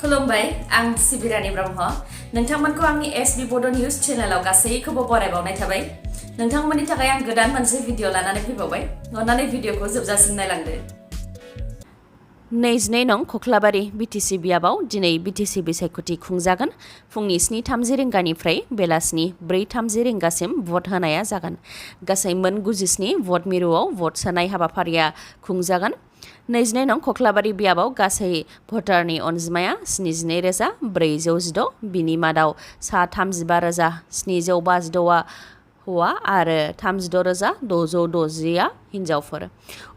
खुलुमबाय आं सिबिरानि ब्रह्म नोंथांमोनखौ आंनि एसबी बडो न्यूज चेनेलाव गासैखौबो बरायबावनाय थाबाय नोंथांमोननि थाखाय आं गोदान मोनसे भिडिअ लानानै फैबावबाय अन्नानै भिडिअखौ जोबजासिम नायलांदो 22 नं खख्लाबारि बिटिसि बियाबाव दिनै बिटिसि बिसायख'थि खुंजागोन फुंनि 7:30 रिंगानिफ्राय बेलासिनि 4:30 रिंगासिम भट होनाया जागोन गासै मोन 97 भट मिरुआव भट सोनाय हाबाफारिया खुंजागोन 22 नं खख्लाबारि बियाबाव गासै भटारनि अनजिमाया 72,416 बिनि मादाव सा 35,756 हौवा आरो 36,660 हिन्जावफोर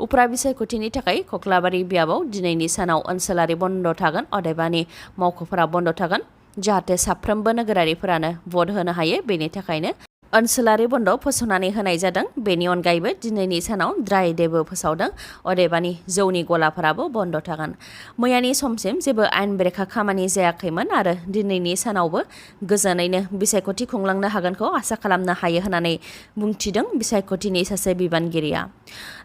उफ्रा बिसायख'थिनि थाखाय खख्लाबारि बियाबाव दिनैनि सानाव ओनसोलारि बन्द थागोन अदेबानि मावख'फोरा बन्द थागोन जाहाथे साफ्रोमबो नोगोरारिफोरानो भट होनो हायो बेनि थाखायनो ओनसोलारि बन्द फोसावनानै होनाय जादों बेनि अनगायैबो दिनैनि सानाव ड्राइ डेबो फोसावदों अदेबानि जौनि गलाफोराबो बन्द थागोन मैयानि समसिम जेबो आयेन बेरेखा खामानि जायाखैमोन आरो दिनैनि सानावबो गोजोनैनो बिसायख'थि खुंलांनो हागोनखौ आसा खालामनो हायो होननानै बुंथिदों बिसायख'थिनि सासे बिबानगिरिया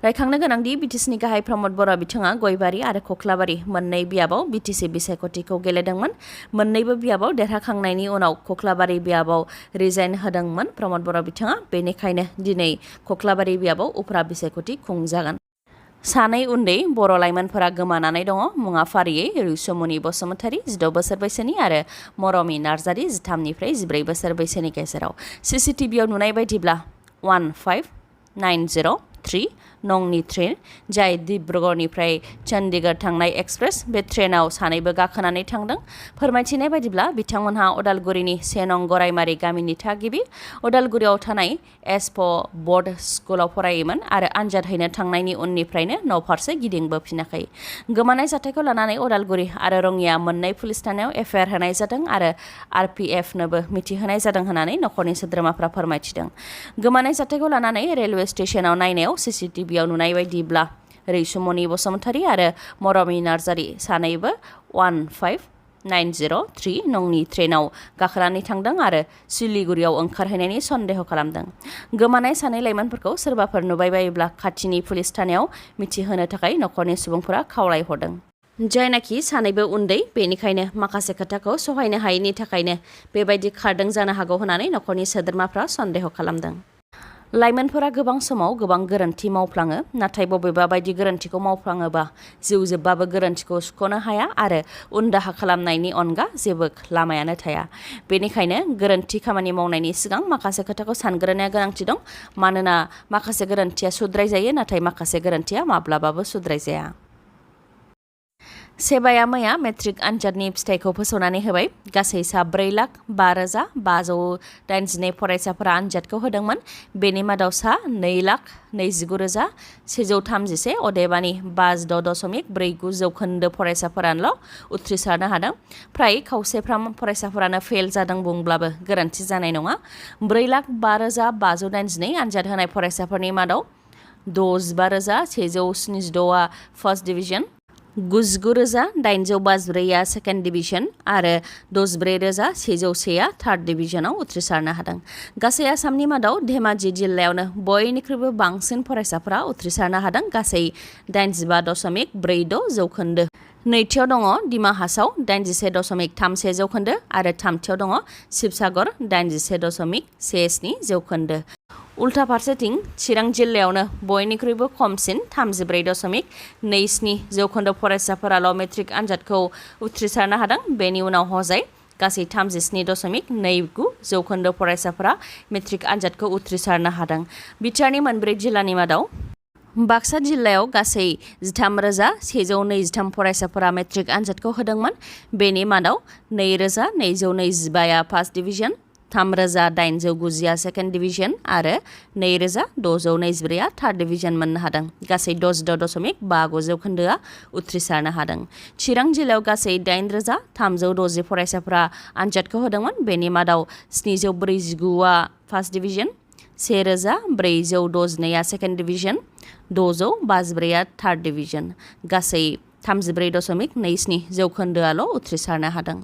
रायखांनो गोनांदि बिटिसिनि गाहाय प्रमद बर' बिथाङा गयबारि आरो खख्लाबारि मोननै बियाबाव बिटिसि बिसायख'थिखौ गेलेदोंमोन मोननैबो बियाबाव देरहाखांनायनि उनाव खख्लाबारि बियाबाव रिजाइन होदोंमोन प्रमद बर' बिथाङा बेनिखायनो दिनै खख्लाबारि बियाबाव उफ्रा बिसायख'थि खुंजागोन सानै उन्दै बर' लाइमोनफोरा गोमानानै दङ मुङा फारियै रैसुमुनि बसुमतारी 16 बोसोर बैसोनि आरो मरमि नार्जारी 13 निफ्राय 14 बोसोर बैसोनि गेजेराव सीसीटीवीआव नुनाय बायदिब्ला 15903 नंनि ट्रेन जाय डिब्रुगड़निफ्राय चंडीगढ़ थांनाय एक्सप्रेस बे ट्रेनाव सानैबो गाखोनानै थांदों फोरमायथिनाय बायदिब्ला बिथांमोनहा उदालगुरिनि 1 नं गरायमारि गामिनि थागिबि उदालगुरियाव थानाय एसप बोर्ड स्कुलाव फरायोमोन आरो आनजाद हैनो थांनायनि उननिफ्रायनो न'फारसे गिदिंबोफिनाखै गोमानाय जाथायखौ लानानै उदालगुरि आरो रङिया मोननै पुलिस थानायाव एफआईआर होनाय जादों आरो आरपीएफनोबो मिथिहोनाय जादों होननानै नखरनि सोद्रोमाफ्रा फोरमायथिदों गोमानाय जाथायखौ लानानै रेलवे स्टेशनाव नायनायाव सीसीटीवीआव नुनाय बायदिब्ला रैसुमुनि बसुमतारी आरो मरमि नार्जारी सानैबो 15903 नंनि ट्रेनाव गाखोनानै थांदों आरो सिलिगुरियाव ओंखारहैनायनि सन्देह खालामदों गोमानाय सानै लाइमोनफोरखौ सोरबाफोर नुबाय बायोब्ला खाथिनि पुलिस थानायाव मिथिहोनो थाखाय नखरनि सुबुंफोरा खावलायहरदों जायनाखि सानैबो उन्दै बेनिखायनो माखासे खोथाखौ सहायनो हायैनि थाखायनो बेबायदि खारदों जानो हागौ होननानै नखरनि सोद्रोमाफ्रा सन्देह खालामदों लाइमोनफोरा गोबां समाव गोबां गोरोन्थि मावफ्लाङो नाथाय बबेबा बायदि गोरोन्थिखौ मावफ्लाङोबा जिउ जोबबाबो गोरोन्थिखौ सुख'नो हाया आरो उनदाहा खालामनायनि अनगा जेबो लामायानो थाया बेनिखायनो गोरोन्थि खामानि मावनायनि सिगां माखासे खोथाखौ सानग्रोनाया गोनांथि दं मानोना माखासे गोरोन्थिया सुद्राय जायो नाथाय माखासे गोरोन्थिया माब्लाबाबो सुद्राय जाया सेबाया मैया मेट्रिक आनजादनि फिथाइखौ फोसावनानै होबाय गासै सा 4,05,582 फरायसाफोरा आनजादखौ होदोंमोन बेनि मादाव सा 2,29,131 अदेबानि 56.49 जौखोन्दो फरायसाफोराल' उथ्रिसारनो हादों फ्राय खावसेफ्राम फरायसाफोरानो फेल जादों बुंब्लाबो गोरोन्थि जानाय नङा 4,05,582 आनजाद होनाय फरायसाफोरनि मादाव 65,176 फार्स्ट डिभिजन 99,854 सेकेन्ड डिभिजन आरो 64,101 थार्ड डिभिजनाव उथ्रिसारनो हादों गासै आसामनि मादाव धेमाजि जिल्लायावनो बयनिख्रुइबो बांसिन फरायसाफोरा उथ्रिसारनो हादों गासै 85.46 जौखोन्दो नैथियाव दङ डिमा हासाव 81.31 जौखोन्दो आरो थामथियाव दङ शिबसागर 81.17 जौखोन्दो उल्था फारसेथिं चिरां जिल्लायावनो बयनिख्रुइबो खमसिन 34.27 जौखोन्दो फरायसाफोराल' मेट्रिक आनजादखौ उथ्रिसारनो हादों बेनि उनाव हजाय गासै 37.29 जौखोन्दो फरायसाफोरा मेट्रिक आनजादखौ उथ्रिसारनो हादों बिटिआरनि मोनब्रै जिल्लानि मादाव बाक्सा जिल्लायाव गासै 13,123 फरायसाफोरा मेट्रिक आनजादखौ होदोंमोन बेनि मादाव 2,225 फार्स्ट डिभिजन 3,890 सेकेन्ड डिभिजन आरो 2,624 थार्ड डिभिजन मोननो हादों गासै 66.59 जौखोन्दोआ उथ्रिसारनो हादों चिरां जिल्लायाव गासै 8,360 फरायसाफोरा आनजादखौ होदोंमोन बेनि मादाव 749 first division 1,462 second division 654 third division गासै 34.27 जौखोन्दोआल' उथ्रिसारनो हादों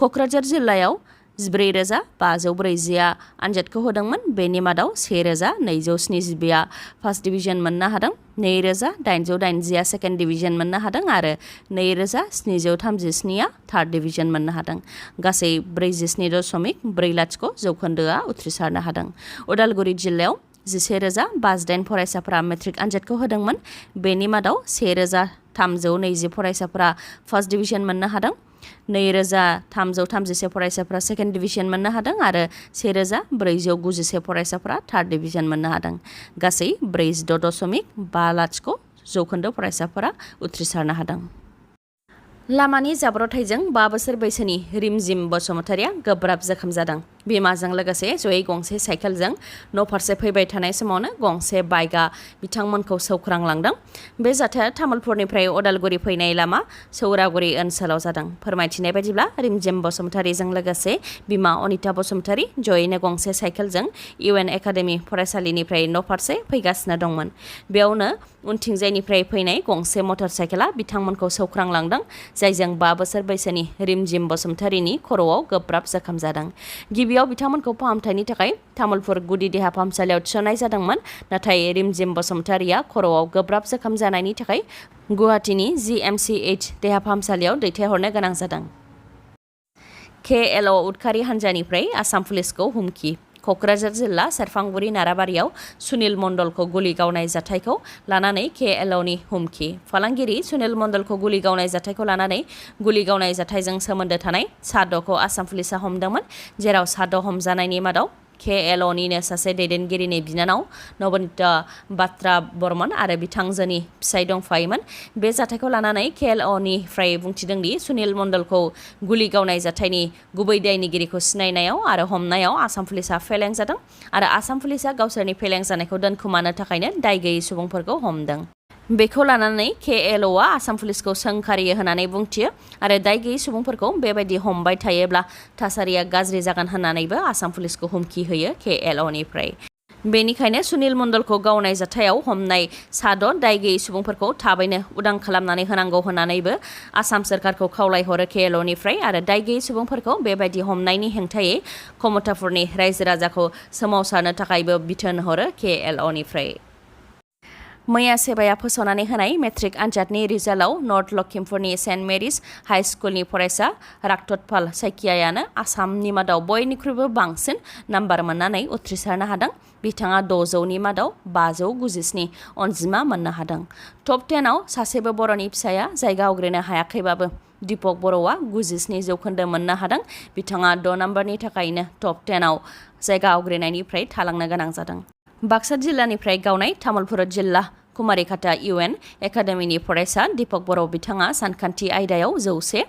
क'क्राझार जिल्लायाव 14,540 आनजादखौ होदोंमोन। बेनि मादाव 1,272 फार्स्ट डिभिजन मोननो हादों, 2,880 सेकेन्ड डिभिजन मोननो हादों आरो 2,737 थार्ड डिभिजन मोननो हादों। गासै 47.40 जौखोन्दोआ उथ्रिसारनो हादों। उदालगुरि जिल्लायाव 11,058 फरायसाफोरा मेट्रिक आनजादखौ होदोंमोन। बेनि मादाव 1,320 फरायसाफोरा फार्स्ट डिभिजन मोननो हादों, 2,331 फरायसाफोरा सेकेन्ड डिभिजन मोननो हादों आरो 1,491 फरायसाफोरा थार्ड डिभिजन मोननो हादों। गासै 46.50 जौखोन्दो फरायसाफोरा उथ्रिसारनो हादों। लामानि जाब्रबथायजों 5 बोसोर बैसोनि रिमजिम बसुमतारिया गोब्राब जोखोम जादों। बिमाजों लोगोसे जयै गंसे साइकेलजों न'फारसे फैबाय थानाय समावनो गंसे बाइकआ बिथांमोनखौ सौख्रांलांदों। बे जाथाया तामुलपुरनिफ्राय उदालगुरि फैनाय लामा सौरागुरि ओनसोलाव जादों। फोरमायथिनाय बायदिब्ला रिमजिम बसुमतारिजों लोगोसे बिमा अनिता बसुमतारि जयैनो गंसे साइकेलजों UN एकाडेमि फरायसालिनिफ्राय न'फारसे फैगासिनो दंमोन। बेयावनो उनथिंजायनिफ्राय फैनाय गंसे मटर साइकेलआ बिथांमोनखौ सौख्रांलांदों, जायजों 5 बोसोर बैसोनि रिमजिम बसुमतारिनि खर'आव गोब्राब जोखोम जादों। गिबियाव बिथांमोनखौ फाहामथायनि थाखाय तामुलपुर गुदि देहा फाहामसालियाव थिसननाय जादोंमोन, नाथाय रिमजिम बसुमतारिया खर'आव गोब्राब जोखोम जानायनि थाखाय गुवाहाटीनि GMCH देहा फाहामसालियाव दैथायहरनो गोनां जादों। KLO उदखारि हान्जानिफ्राय आसाम पुलिसखौ हुमखि। क'क्राझार जिल्ला सेरफांगुरि नाराबारियाव सुनिल मण्डलखौ गुलि गावनाय जाथायखौ लानानै KLOनि हुमखि। फालांगिरि सुनिल मण्डलखौ गुलि गावनाय जाथायखौ लानानै गुलि गावनाय जाथायजों सोमोन्दो थानाय साद'खौ आसाम पुलिसा हमदोंमोन, जेराव साद' हमजानायनि मादाव KLOनिनो सासे दैदेनगिरिनि बिनानाव नबनीता बात्रा बर्मन आरो बिथांजोनि फिसाय दंफायोमोन। बे जाथायखौ लानानै KLOनिफ्राय बुंथिदोंदि सुनिल मण्डलखौ गुलि गावनाय जाथायनि गुबै दायनिगिरिखौ सिनायनायाव आरो हमनायाव आसाम पुलिसा फेलें जादों आरो आसाम पुलिसा गावसोरनि फेलें जानायखौ दोनखोमानो थाखायनो दाय गैयै सुबुंफोरखौ हमदों। बेखौ लानानै KLOआ आसाम पुलिसखौ सोंखारियो होननानै बुंथियो आरो दाय गैयै सुबुंफोरखौ बेबायदि हमबाय थायोब्ला थासारिया गाज्रि जागोन होननानैबो आसाम पुलिसखौ हुमखि होयो KLOनिफ्राय। बेनिखायनो सुनिल मण्डलखौ गावनाय जाथायाव हमनाय साद' दाय गैयै सुबुंफोरखौ थाबैनो उदां खालामनानै होनांगौ होननानैबो आसाम सोरखारखौ खावलायहरो KLOनिफ्राय आरो दाय गैयै सुबुंफोरखौ बेबायदि हमनायनि हेंथायै कमतापुरनि रायजो राजाखौ सोमावसारनो थाखायबो बिथोन हरो KLOनिफ्राय। मैया सेबाया फोसावनानै होनाय मेट्रिक आनजादनि रिजाल्टआव नर्थ लखिमपुरनि सेन्ट मेरिज हाइ स्कुलनि फरायसा राक्तपाल साइकियायानो आसामनि मादाव बयनिख्रुइबो बांसिन नाम्बार मोननानै उथ्रिसारनो हादों। बिथाङा 600नि मादाव 597 अनजिमा मोननो हादों। टप 10आव सासेबो बर'नि फिसाया जायगा आवग्रिनो हायाखैबाबो दीपक बर'आ 97 जौखोन्दो मोननो हादों। बिथाङा 6 नाम्बारनि थाखायनो टप 10आव जायगा आवग्रिनायनिफ्राय थालांनो गोनां जादों। बाक्सा जिल्लानिफ्राय गावनाय तामुलपुर जिल्ला कुमारिघाटा UN एकाडेमिनि फरायसा दीपक बर' बिथाङा सानखान्थि आयदायाव 100,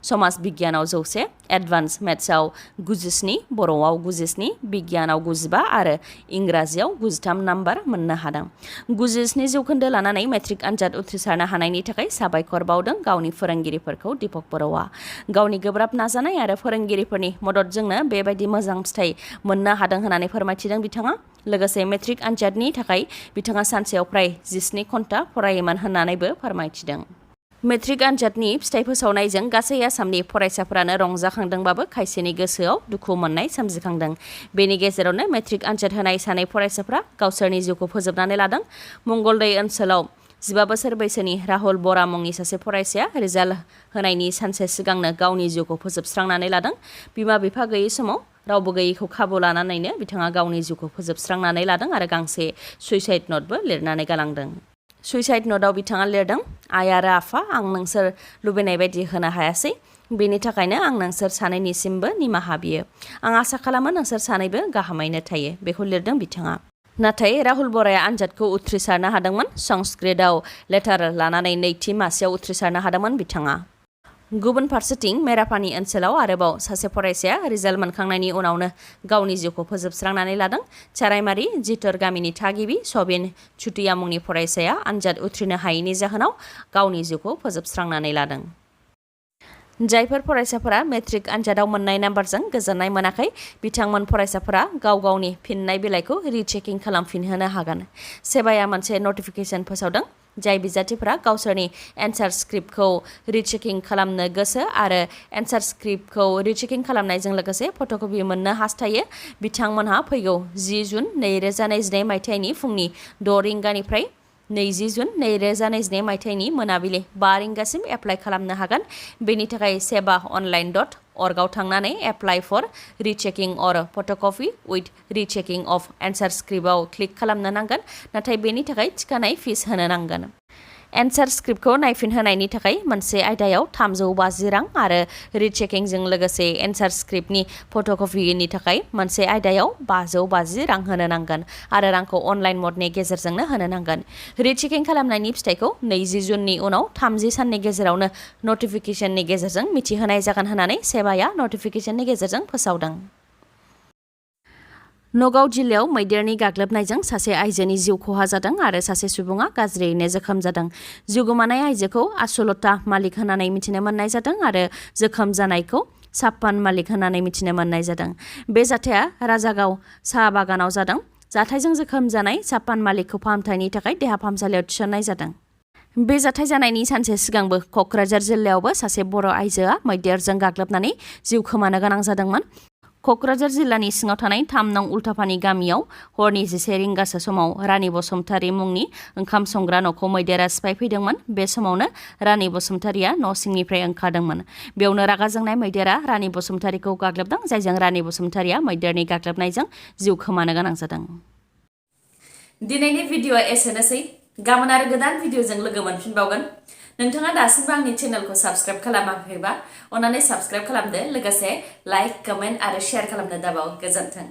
समाज बिगियानाव 100, एडभान्स मेथ्सआव 97, बर'आव 97, बिगियानाव 95 आरो इंराजियाव 93 नाम्बार मोननो हादों। 97 जौखोन्दो लानानै मेट्रिक आनजाद उथ्रिसारनो हानायनि थाखाय साबायखर बावदों गावनि फोरोंगिरिफोरखौ दीपक बर'आ। गावनि गोब्राब नाजानाय आरो फोरोंगिरिफोरनि मददजोंनो बेबायदि मोजां फिथाइ मोननो हादों होननानै फोरमायथिदों बिथाङा। लोगोसे मेट्रिक आनजादनि थाखाय बिथाङा सानसेयाव प्राय 17 घन्टा फरायोमोन होननानैबो फोरमायथिदों। मेट्रिक आनजादनि फिथाइ फोसावनायजों गासै आसामनि फरायसाफोरानो रंजाखांदोंबाबो खायसेनि गोसोआव दुखु मोननाय सोमजिखांदों। बेनि गेजेरावनो मेट्रिक आनजाद होनाय सानै फरायसाफ्रा गावसोरनि जिउखौ फोजोबनानै लादों। मंगलदै ओनसोलाव 15 बोसोर बैसोनि राहुल बरा मुंनि सासे फरायसाया रिजाल्ट होनायनि सानसे सिगांनो गावनि जिउखौ फोजोबस्रांनानै लादों। बिमा बिफा गैयै समाव रावबो गैयैखौ खाबु लानानैनो बिथाङा गावनि जिउखौ फोजोबस्रांनानै लादों आरो गांसे सुइसाइड नटबो लिरनानै गालांदों। सुइसाइड नटआव बिथाङा लिरदों, आइ आरो आफा, आं नोंसोर लुबैनाय बायदि होनो हायासै। बेनि थाखायनो आं नोंसोर सानैनिसिमबो निमाहा बियो। आं आसा खालामो नोंसोर सानैबो गाहामैनो थायो। बेखौ लिरदों बिथाङा। नाथाय राहुल बराया आनजादखौ उथ्रिसारनो हादोंमोन। संस्कृतआव लेटार लानानै 2थि मासियाव उथ्रिसारनो हादोंमोन बिथाङा। गुबुन फारसेथिं मेरापानि ओनसोलाव आरोबाव सासे फरायसाया रिजाल्ट मोनखांनायनि उनावनो गावनि जिउखौ फोजोबस्रांनानै लादों। चारायमारि जितर गामिनि थागिबि सबिन चुटिया मुंनि फरायसाया आनजाद उथ्रिनो हायैनि जाहोनाव गावनि जिउखौ फोजोबस्रांनानै लादों। जायफोर फरायसाफोरा मेट्रिक आनजादाव मोननाय नाम्बारजों गोजोननाय मोनाखै, बिथांमोन फरायसाफोरा गाव गावनि फिननाय बिलाइखौ रिचेकिं खालामफिनहोनो हागोन। सेबाया मोनसे नटिफिकेसन फोसावदों। जाय बिजाथिफोरा गावसोरनि एन्सार स्क्रिप्टखौ रिचेकिं खालामनो गोसो आरो एन्सार स्क्रिप्टखौ रिचेकिं खालामनायजों लोगोसे फट'कपि मोननो हास्थायो बिथांमोनहा फैगौ 10 जुन 2022 मायथाइनि फुंनि 6 रिंगानिफ्राय 20 जुन 2022 मायथाइनि मोनाबिलि 5 रिंगासिम एप्लाइ खालामनो हागोन बेनि थाखाय sebaonline.org आव थांनानै apply for rechecking or photocopy with rechecking of answer स्क्रिप्टआव क्लिक खालामनो नांगोन नाथाय बेनि थाखाय थिखानाय फिस होनो नांगोन एन्सार स्क्रिप्टखौ नायफिनहोनायनि थाखाय मोनसे आयदायाव 350 रां आरो रिचेकिंजों लोगोसे एन्सार स्क्रिप्टनि फट'कपिनि थाखाय मोनसे आयदायाव 550 रां होनो नांगोन आरो रांखौ अनलाइन मडनि गेजेरजोंनो होनो नांगोन रिचेकिं खालामनायनि फिथाइखौ 20 जुननि उनाव 30 साननि गेजेरावनो नटिफिकेशननि गेजेरजों मिथिहोनाय जागोन होननानै सेबाया नटिफिकेशननि गेजेरजों फोसावदों नगाव जिल्लायाव मैदेरनि गाग्लोबनायजों सासे आइजोनि जिउ खहा जादों आरो सासे सुबुङा गाज्रियैनो जोखोम जादों जिउ गोमानाय आइजोखौ आसलता मालिक होननानै मिथिनो मोननाय जादों आरो जोखोम जानायखौ साप्पान मालिक होननानै मिथिनो मोननाय जादों बे जाथाया राजागाव साहा बागानाव जादों जाथायजों जोखोम जानाय साप्पान मालिकखौ फाहामथायनि थाखाय देहा फाहामसालियाव थिसननाय जादों बे जाथाय जानायनि सानसे सिगांबो क'क्राझार जिल्लायावबो सासे बर' आइजोआ मैदेरजों गाग्लोबनानै जिउ खोमानो गोनां जादोंमोन क'क्राझार जिल्लानि सिङाव थानाय 3 नं उल्टापानि गामियाव हरनि 11 रिंगासो समाव रानी बसुमतारी मुंनि ओंखाम संग्रा न'खौ मैदेरा सिफायफैदोंमोन बे समावनो रानी बसुमतारीया न' सिंनिफ्राय ओंखारदोंमोन बेयावनो रागा जोंनाय मैदेरा रानी बसुमतारीखौ गाग्लोबदों जायजों रानी बसुमतारीया मैदेरनि गाग्लोबनायजों जिउ खोमानो गोनां जादों दिनैनि भिडिअ'आ एसेनोसै गाबोन आरो गोदान भिडिअ'जों लोगो मोनफिनबावगोन नोंथाङा दासिमबो आंनि चेनेलखौ साबस्क्राइब खालामाखैबा अन्नानै साबस्क्राइब खालामदो लोगोसे लाइक कमेन्ट आरो शेयार खालामनो दाबाव गोजोन्थों